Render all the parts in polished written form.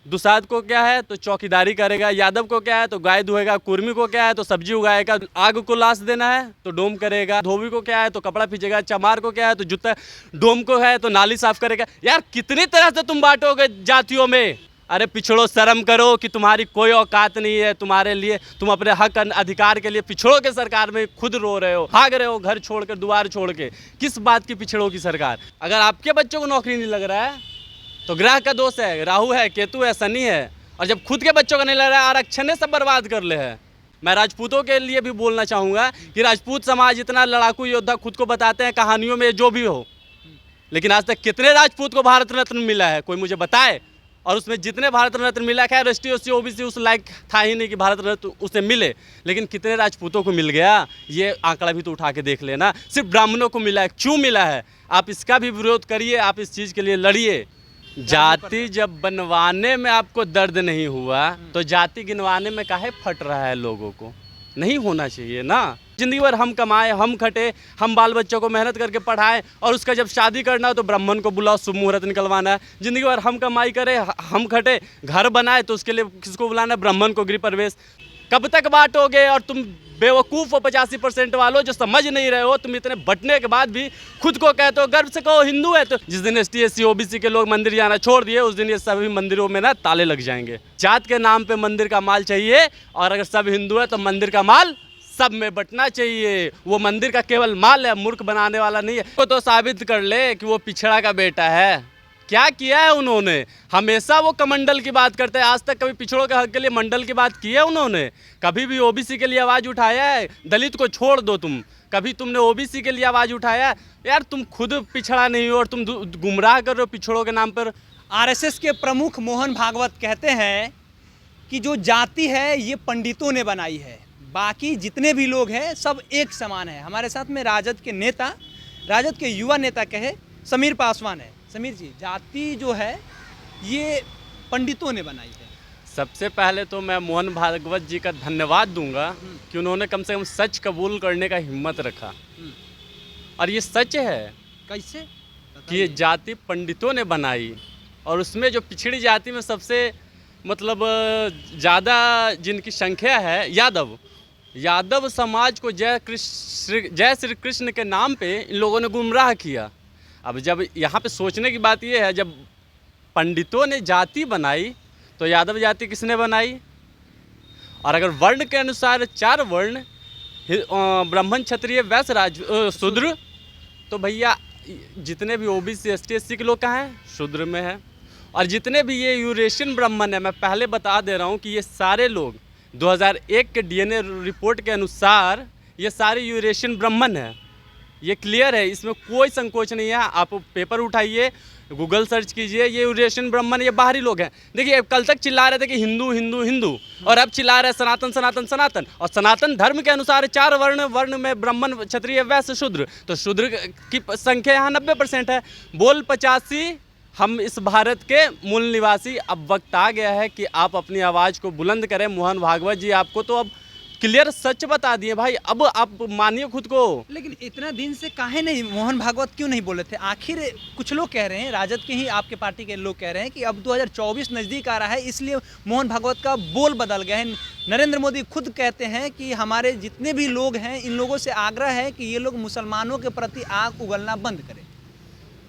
दुसाध को क्या है तो चौकीदारी करेगा, यादव को क्या है तो गाय दुहेगा, कुर्मी को क्या है तो सब्जी उगाएगा, आग को लाश देना है तो डोम करेगा, धोबी को क्या है तो कपड़ा पीछेगा, चमार को क्या है तो जूता, डोम को है तो नाली साफ करेगा। यार कितनी तरह से तुम बांटोगे जातियों में। अरे पिछड़ो, शर्म करो कि तुम्हारी कोई औकात नहीं है तुम्हारे लिए, तुम अपने हक अधिकार के लिए पिछड़ों के सरकार में खुद रो रहे हो, भाग रहे हो घर छोड़कर, द्वार छोड़ के। किस बात की पिछड़ों की सरकार? अगर आपके बच्चों को नौकरी नहीं लग रहा है तो ग्रह का दोष है, राहु है, केतु है, शनि है। और जब खुद के बच्चों का नहीं लग रहा है, आरक्षण सब बर्बाद कर ले है। मैं राजपूतों के लिए भी बोलना चाहूँगा कि राजपूत समाज इतना लड़ाकू योद्धा खुद को बताते हैं कहानियों में जो भी हो, लेकिन आज तक कितने राजपूत को भारत रत्न मिला है कोई मुझे बताए। और उसमें जितने भारत रत्न मिला, खैर एसटी एससी ओबीसी उस लायक था ही नहीं कि भारत रत्न उसे मिले, लेकिन कितने राजपूतों को मिल गया ये आंकड़ा भी तो उठा के देख लेना। सिर्फ ब्राह्मणों को मिला है, क्यों मिला है? आप इसका भी विरोध करिए, आप इस चीज़ के लिए लड़िए। जाति जब बनवाने में आपको दर्द नहीं हुआ तो जाति गिनवाने में काहे फट रहा है लोगों को? नहीं होना चाहिए ना। जिंदगी भर हम कमाए, हम खटे, हम बाल बच्चों को मेहनत करके पढ़ाएं, और उसका जब शादी करना हो तो ब्राह्मण को बुलाओ, शुभ मुहूर्त निकलवाना है। जिंदगी भर हम कमाई करें, हम खटे, घर बनाए तो उसके लिए किसको बुलाना है? ब्राह्मण को, गृह प्रवेश। कब तक बांटोगे? और तुम बेवकूफ़ हो 85% वालों जो समझ नहीं रहे हो। तुम इतने बंटने के बाद भी खुद को कहते हो, गर्व से कहो हिंदू है। तो जिस दिन एसटी एससी ओबीसी के लोग मंदिर जाना छोड़ दिए उस दिन ये सभी मंदिरों में ना ताले लग जाएंगे। जात के नाम पे मंदिर का माल चाहिए, और अगर सब हिंदू है तो मंदिर का माल सब में बंटना चाहिए। वो मंदिर का केवल माल है, मूर्ख बनाने वाला नहीं है। वो तो साबित कर ले कि वो पिछड़ा का बेटा है। क्या किया है उन्होंने? हमेशा वो कमंडल की बात करते हैं। आज तक कभी पिछड़ों के हक के लिए मंडल की बात की है उन्होंने? कभी भी ओबीसी के लिए आवाज़ उठाया है? दलित को छोड़ दो, तुम कभी तुमने ओबीसी के लिए आवाज़ उठाया? यार तुम खुद पिछड़ा नहीं हो और तुम गुमराह कर रहे हो पिछड़ों के नाम पर। आरएसएस के प्रमुख मोहन भागवत कहते हैं कि जो जाति है ये पंडितों ने बनाई है, बाकी जितने भी लोग हैं सब एक समान है। हमारे साथ में राजद के नेता, राजद के युवा नेता कहे समीर पासवान है। समीर जी, जाति जो है ये पंडितों ने बनाई है। सबसे पहले तो मैं मोहन भागवत जी का धन्यवाद दूंगा कि उन्होंने कम से कम सच कबूल करने का हिम्मत रखा। और ये सच है। कैसे? कि ये जाति पंडितों ने बनाई, और उसमें जो पिछड़ी जाति में सबसे मतलब ज़्यादा जिनकी संख्या है यादव समाज को जय श्री कृष्ण के नाम पे इन लोगों ने गुमराह किया। अब जब यहाँ पे सोचने की बात ये है, जब पंडितों ने जाति बनाई तो यादव जाति किसने बनाई? और अगर वर्ण के अनुसार 4 वर्ण ब्राह्मण, क्षत्रिय, वैश्य, शूद्र, तो भैया जितने भी ओबीसी एसटी एससी के लोग कहाँ हैं? शूद्र में है। और जितने भी ये यूरेशियन ब्राह्मण है, मैं पहले बता दे रहा हूँ कि ये सारे लोग 2001 के डीएनए रिपोर्ट के अनुसार ये सारे यूरेशियन ब्राह्मण हैं। ये क्लियर है, इसमें कोई संकोच नहीं है। आप पेपर उठाइए, गूगल सर्च कीजिए, ये यूरेशियन ब्राह्मण ये बाहरी लोग हैं। देखिए कल तक चिल्ला रहे थे कि हिंदू हिंदू हिंदू, और अब चिल्ला रहे सनातन सनातन सनातन। और सनातन धर्म के अनुसार 4 वर्ण में ब्राह्मण, क्षत्रिय, वैश्य, शूद्र, तो शूद्र की संख्या यहाँ 90% है। बोल 85, हम इस भारत के मूल निवासी। अब वक्त आ गया है कि आप अपनी आवाज़ को बुलंद करें। मोहन भागवत जी आपको तो अब क्लियर सच बता दिए भाई, अब आप मानिए खुद को। लेकिन इतना दिन से काहे नहीं मोहन भागवत क्यों नहीं बोले थे? आखिर कुछ लोग कह रहे हैं, राजद के ही आपके पार्टी के लोग कह रहे हैं कि अब 2024 नज़दीक आ रहा है, इसलिए मोहन भागवत का बोल बदल गया है। नरेंद्र मोदी खुद कहते हैं कि हमारे जितने भी लोग हैं इन लोगों से आग्रह है कि ये लोग मुसलमानों के प्रति आग उगलना बंद करें।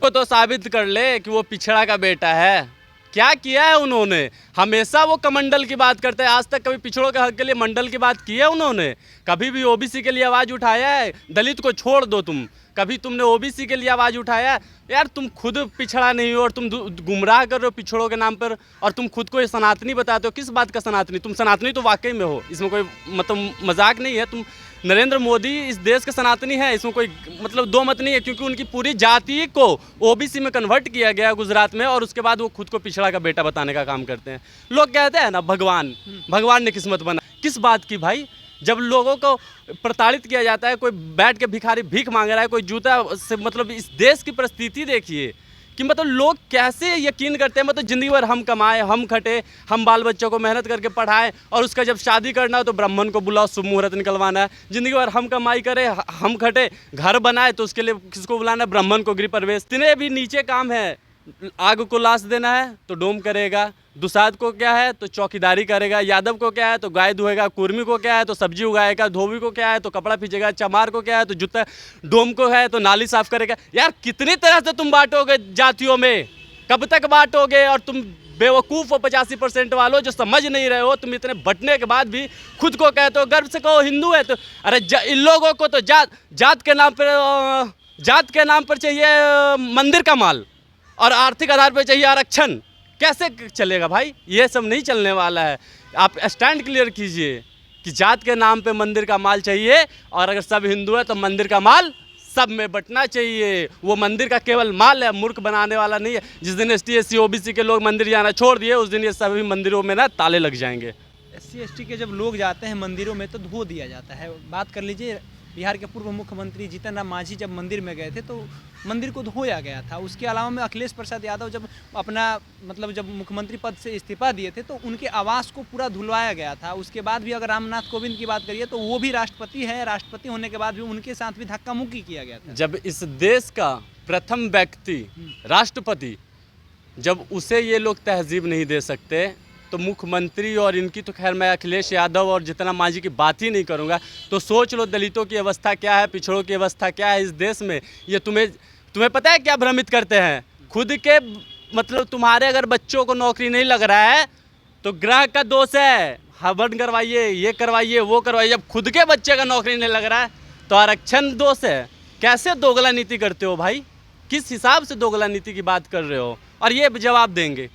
वो तो साबित कर ले कि वो पिछड़ा का बेटा है। क्या किया है उन्होंने? हमेशा वो कमंडल की बात करते हैं। आज तक कभी पिछड़ों के हक के लिए मंडल की बात की है उन्होंने? कभी भी ओबीसी के लिए आवाज़ उठाया है? दलित को छोड़ दो, तुम कभी तुमने ओबीसी के लिए आवाज़ उठाया है? यार तुम खुद पिछड़ा नहीं हो और तुम गुमराह कर रहे हो पिछड़ों के नाम पर, और तुम खुद को ये सनातनी बताते हो। किस बात का सनातनी? तुम सनातनी तो वाकई में हो, इसमें कोई मतलब मजाक नहीं है। तुम नरेंद्र मोदी इस देश के सनातनी है, इसमें कोई मतलब दो मत नहीं है, क्योंकि उनकी पूरी जाति को ओबीसी में कन्वर्ट किया गया गुजरात में, और उसके बाद वो खुद को पिछड़ा का बेटा बताने का काम करते हैं। लोग कहते हैं ना भगवान ने किस्मत बना। किस बात की भाई? जब लोगों को प्रताड़ित किया जाता है, कोई बैठ के भिखारी भीख मांग रहा है, कोई जूता से, मतलब इस देश की परिस्थिति देखिए कि मतलब लोग कैसे यकीन करते हैं। मतलब ज़िंदगी भर हम कमाए, हम खटे, हम बाल बच्चों को मेहनत करके पढ़ाएं, और उसका जब शादी करना हो तो ब्राह्मण को बुलाओ, शुभ मुहूर्त निकलवाना है। ज़िंदगी भर हम कमाई करें, हम खटे, घर बनाए तो उसके लिए किसको बुलाना है? ब्राह्मण को, गृह प्रवेश। इतने भी नीचे काम है आग को लाश देना है तो डोम करेगा, दुसाध को क्या है तो चौकीदारी करेगा, यादव को क्या है तो गाय दुहेगा, कुर्मी को क्या है तो सब्जी उगाएगा, धोबी को क्या है तो कपड़ा पीछेगा, चमार को क्या है तो जूता, डोम को है तो नाली साफ करेगा। यार कितनी तरह से तुम बांटोगे जातियों में, कब तक बांटोगे? और तुम बेवकूफ़ हो 85% वालों जो समझ नहीं रहे हो। तुम इतने बंटने के बाद भी खुद को कहते हो, गर्व से कहो हिंदू है तो। अरे इन लोगों को तो जात के नाम पर चाहिए मंदिर का माल और आर्थिक आधार पर चाहिए आरक्षण। कैसे चलेगा भाई? ये सब नहीं चलने वाला है। आप स्टैंड क्लियर कीजिए कि जात के नाम पे मंदिर का माल चाहिए, और अगर सब हिंदू है तो मंदिर का माल सब में बंटना चाहिए। वो मंदिर का केवल माल है, मूर्ख बनाने वाला नहीं है। जिस दिन ST SC OBC के लोग मंदिर जाना छोड़ दिए, उस दिन ये सभी मंदिरों में ना ताले लग जाएंगे। SC ST के जब लोग जाते हैं मंदिरों में तो धो दिया जाता है। बात कर लीजिए, बिहार के पूर्व मुख्यमंत्री जीतन राम मांझी जब मंदिर में गए थे तो मंदिर को धोया गया था। उसके अलावा में अखिलेश प्रसाद यादव जब अपना जब मुख्यमंत्री पद से इस्तीफा दिए थे तो उनके आवास को पूरा धुलवाया गया था। उसके बाद भी अगर रामनाथ कोविंद की बात करिए तो वो भी राष्ट्रपति है, राष्ट्रपति होने के बाद भी उनके साथ भी धक्का मुक्की किया गया था। जब इस देश का प्रथम व्यक्ति राष्ट्रपति, जब उसे ये लोग तहजीब नहीं दे सकते तो मुख्यमंत्री, और इनकी तो खैर मैं अखिलेश यादव और जीतन राम मांझी की बात ही नहीं करूंगा। तो सोच लो दलितों की अवस्था क्या है, पिछड़ों की अवस्था क्या है इस देश में। ये तुम्हें पता है क्या भ्रमित करते हैं? खुद के तुम्हारे अगर बच्चों को नौकरी नहीं लग रहा है तो ग्रह का दोष है, हवन करवाइए, ये करवाइए, वो करवाइए। जब खुद के बच्चे का नौकरी नहीं लग रहा है तो आरक्षण दोष है। कैसे दोगला नीति करते हो भाई? किस हिसाब से दोगला नीति की बात कर रहे हो? और ये जवाब देंगे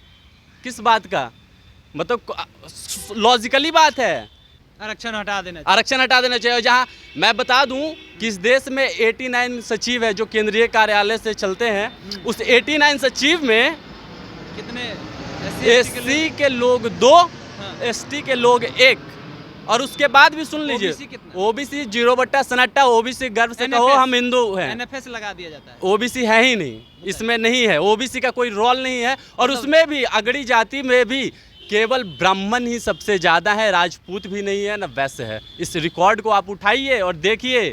किस बात का? लॉजिकली बात है, आरक्षण हटा देना चाहिए। जहां मैं बता दूं कि इस देश में 89 सचिव है जो केंद्रीय कार्यालय से चलते हैं। उस 89 सचिव में कितने SC के लोग 2, ST के लोग 1, और उसके बाद भी सुन लीजिए OBC 0/सन्नाटा। OBC गर्व से कहो हम हिंदू हैं। NFS लगा दिया जाता है। OBC है ही नहीं, इसमें नहीं है। OBC का कोई रोल नहीं है। और उसमें भी अगड़ी जाति में भी केवल ब्राह्मण ही सबसे ज़्यादा है, राजपूत भी नहीं है, न वैश्य है। इस रिकॉर्ड को आप उठाइए और देखिए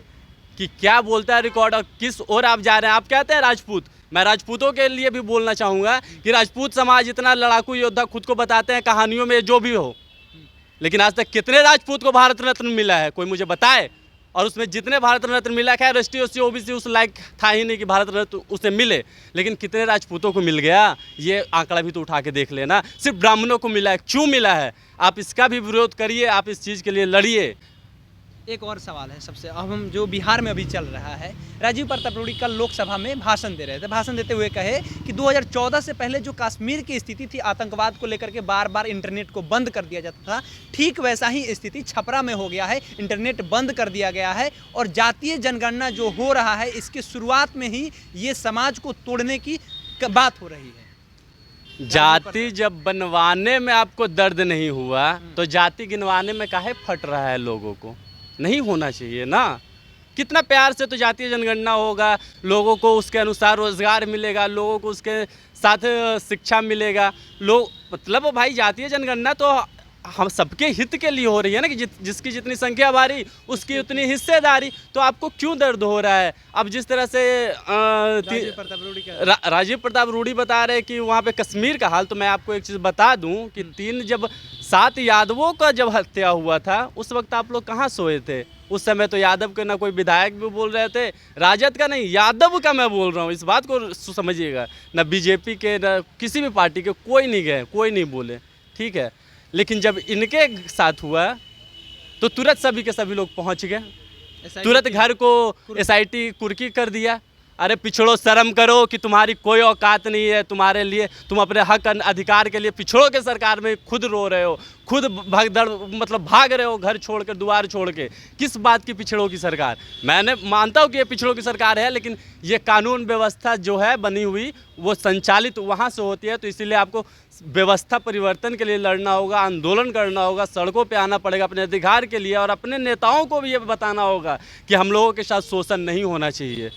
कि क्या बोलता है रिकॉर्ड और किस ओर आप जा रहे हैं। आप कहते हैं राजपूत, मैं राजपूतों के लिए भी बोलना चाहूँगा कि राजपूत समाज इतना लड़ाकू योद्धा खुद को बताते हैं कहानियों में जो भी हो, लेकिन आज तक कितने राजपूत को भारत रत्न मिला है? कोई मुझे बताए। और उसमें जितने भारत रत्न मिला, खैर ST SC OBC उस लायक था ही नहीं कि भारत रत्न उसे मिले, लेकिन कितने राजपूतों को मिल गया ये आंकड़ा भी तो उठा के देख लेना। सिर्फ ब्राह्मणों को मिला है, क्यों मिला है? आप इसका भी विरोध करिए, आप इस चीज़ के लिए लड़िए। एक और सवाल है सबसे अहम जो बिहार में अभी चल रहा है। राजीव प्रताप रूडी कल लोकसभा में भाषण दे रहे थे। भाषण देते हुए कहे कि 2014 से पहले जो कश्मीर की स्थिति थी, आतंकवाद को लेकर के बार बार इंटरनेट को बंद कर दिया जाता था, ठीक वैसा ही स्थिति छपरा में हो गया है। इंटरनेट बंद कर दिया गया है और जातीय जनगणना जो हो रहा है इसकी शुरुआत में ही ये समाज को तोड़ने की बात हो रही है। जाति जब बनवाने में आपको दर्द नहीं हुआ तो जाति गिनवाने में काहे फट रहा है? लोगों को नहीं होना चाहिए ना। कितना प्यार से तो जातीय जनगणना होगा, लोगों को उसके अनुसार रोजगार मिलेगा, लोगों को उसके साथ शिक्षा मिलेगा। लोग भाई जातीय जनगणना तो हम सबके हित के लिए हो रही है ना, कि जिसकी जितनी संख्या बारी उसकी उतनी हिस्सेदारी। तो आपको क्यों दर्द हो रहा है? अब जिस तरह से राजीव प्रताप रूडी बता रहे कि वहाँ पे कश्मीर का हाल, तो मैं आपको एक चीज़ बता दूं कि 7 यादवों का जब हत्या हुआ था उस वक्त आप लोग कहाँ सोए थे? उस समय तो यादव के ना कोई विधायक भी बोल रहे थे, राजद का नहीं, यादव का मैं बोल रहा हूँ, इस बात को समझिएगा। ना BJP के ना किसी भी पार्टी के कोई नहीं गए, कोई नहीं बोले, ठीक है। लेकिन जब इनके साथ हुआ तो तुरंत सभी के सभी लोग पहुंच गए, तुरंत घर को SIT कुर्की कर दिया। अरे पिछड़ो शर्म करो कि तुम्हारी कोई औकात नहीं है तुम्हारे लिए, तुम अपने हक अधिकार के लिए पिछड़ों के सरकार में खुद रो रहे हो, खुद भाग रहे हो घर छोड़ कर, द्वार छोड़ के। किस बात की पिछड़ों की सरकार? मैंने मानता हूँ कि ये पिछड़ों की सरकार है, लेकिन ये कानून व्यवस्था जो है बनी हुई वो संचालित वहाँ से होती है। तो इसीलिए आपको व्यवस्था परिवर्तन के लिए लड़ना होगा, आंदोलन करना होगा, सड़कों पे आना पड़ेगा अपने अधिकार के लिए, और अपने नेताओं को भी ये बताना होगा कि हम लोगों के साथ शोषण नहीं होना चाहिए।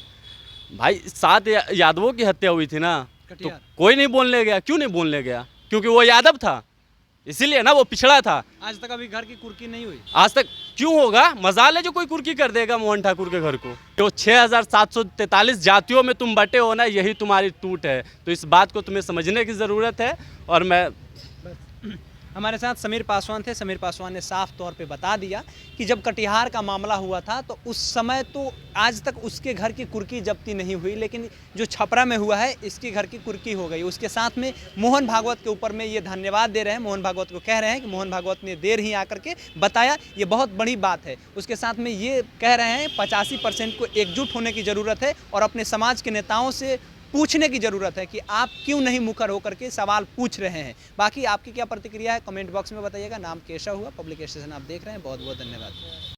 भाई 7 यादवों की हत्या हुई थी ना, तो कोई नहीं बोलने गया। क्यों नहीं बोलने गया? क्योंकि वो यादव था। इसीलिए ना वो पिछड़ा था। आज तक अभी घर की कुर्की नहीं हुई। आज तक क्यों होगा? मजाल है जो कोई कुर्की कर देगा मोहन ठाकुर के घर को। जो 6743 जातियों में तुम बटे हो ना, यही तुम्हारी टूट है। तो इस बात को तुम्हें समझने की ज़रूरत है। और मैं हमारे साथ समीर पासवान थे। समीर पासवान ने साफ तौर पे बता दिया कि जब कटिहार का मामला हुआ था तो उस समय तो आज तक उसके घर की कुर्की जब्ती नहीं हुई, लेकिन जो छपरा में हुआ है इसके घर की कुर्की हो गई। उसके साथ में मोहन भागवत के ऊपर में ये धन्यवाद दे रहे हैं, मोहन भागवत को कह रहे हैं कि मोहन भागवत ने देर ही आकर के बताया, ये बहुत बड़ी बात है। उसके साथ में ये कह रहे हैं 85% को एकजुट होने की ज़रूरत है और अपने समाज के नेताओं से पूछने की ज़रूरत है कि आप क्यों नहीं मुखर होकर के सवाल पूछ रहे हैं। बाकी आपकी क्या प्रतिक्रिया है कमेंट बॉक्स में बताइएगा। नाम केशव हुआ, पब्लिक स्टेशन आप देख रहे हैं। बहुत बहुत धन्यवाद।